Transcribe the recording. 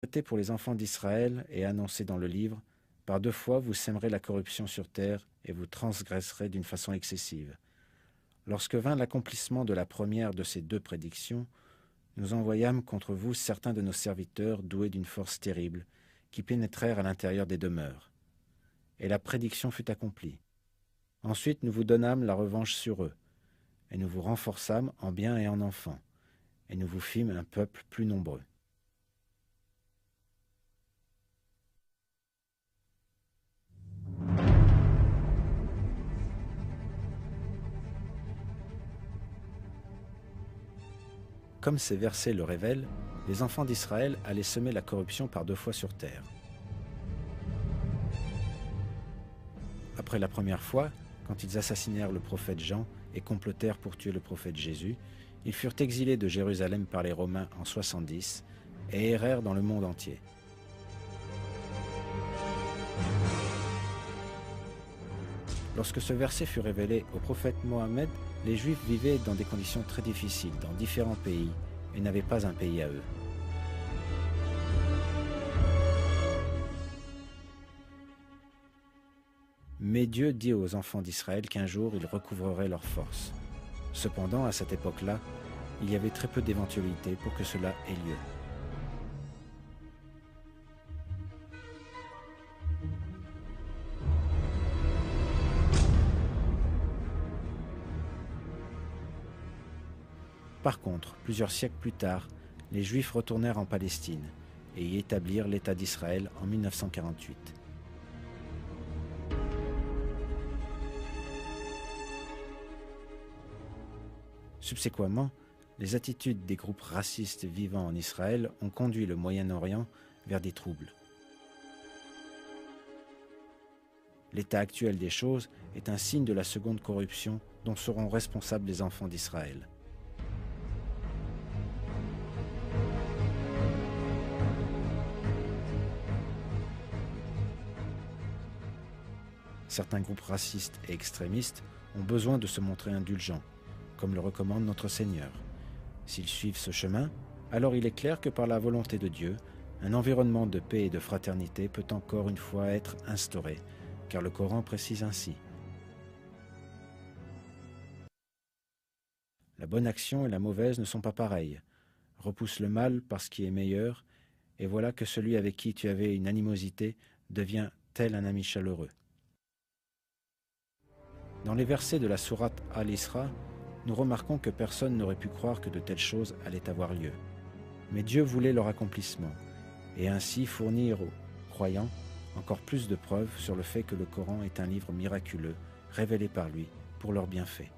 Traité pour les enfants d'Israël et annoncé dans le livre, par 2 fois vous sèmerez la corruption sur terre et vous transgresserez d'une façon excessive. Lorsque vint l'accomplissement de la première de ces 2 prédictions, nous envoyâmes contre vous certains de nos serviteurs doués d'une force terrible, qui pénétrèrent à l'intérieur des demeures. Et la prédiction fut accomplie. Ensuite nous vous donnâmes la revanche sur eux, et nous vous renforçâmes en biens et en enfants, et nous vous fîmes un peuple plus nombreux. Comme ces versets le révèlent, les enfants d'Israël allaient semer la corruption par 2 fois sur terre. Après la première fois, quand ils assassinèrent le prophète Jean et complotèrent pour tuer le prophète Jésus, ils furent exilés de Jérusalem par les Romains en 70 et errèrent dans le monde entier. Lorsque ce verset fut révélé au prophète Mohammed, les Juifs vivaient dans des conditions très difficiles dans différents pays et n'avaient pas un pays à eux. Mais Dieu dit aux enfants d'Israël qu'un jour ils recouvreraient leur force. Cependant, à cette époque-là, il y avait très peu d'éventualités pour que cela ait lieu. Par contre, plusieurs siècles plus tard, les Juifs retournèrent en Palestine et y établirent l'État d'Israël en 1948. Subséquemment, les attitudes des groupes racistes vivant en Israël ont conduit le Moyen-Orient vers des troubles. L'état actuel des choses est un signe de la seconde corruption dont seront responsables les enfants d'Israël. Certains groupes racistes et extrémistes ont besoin de se montrer indulgents, comme le recommande notre Seigneur. S'ils suivent ce chemin, alors il est clair que par la volonté de Dieu, un environnement de paix et de fraternité peut encore une fois être instauré, car le Coran précise ainsi. La bonne action et la mauvaise ne sont pas pareilles. Repousse le mal par ce qui est meilleur, et voilà que celui avec qui tu avais une animosité devient tel un ami chaleureux. Dans les versets de la sourate Al-Isra, nous remarquons que personne n'aurait pu croire que de telles choses allaient avoir lieu. Mais Dieu voulait leur accomplissement, et ainsi fournir aux croyants encore plus de preuves sur le fait que le Coran est un livre miraculeux, révélé par lui, pour leur bienfait.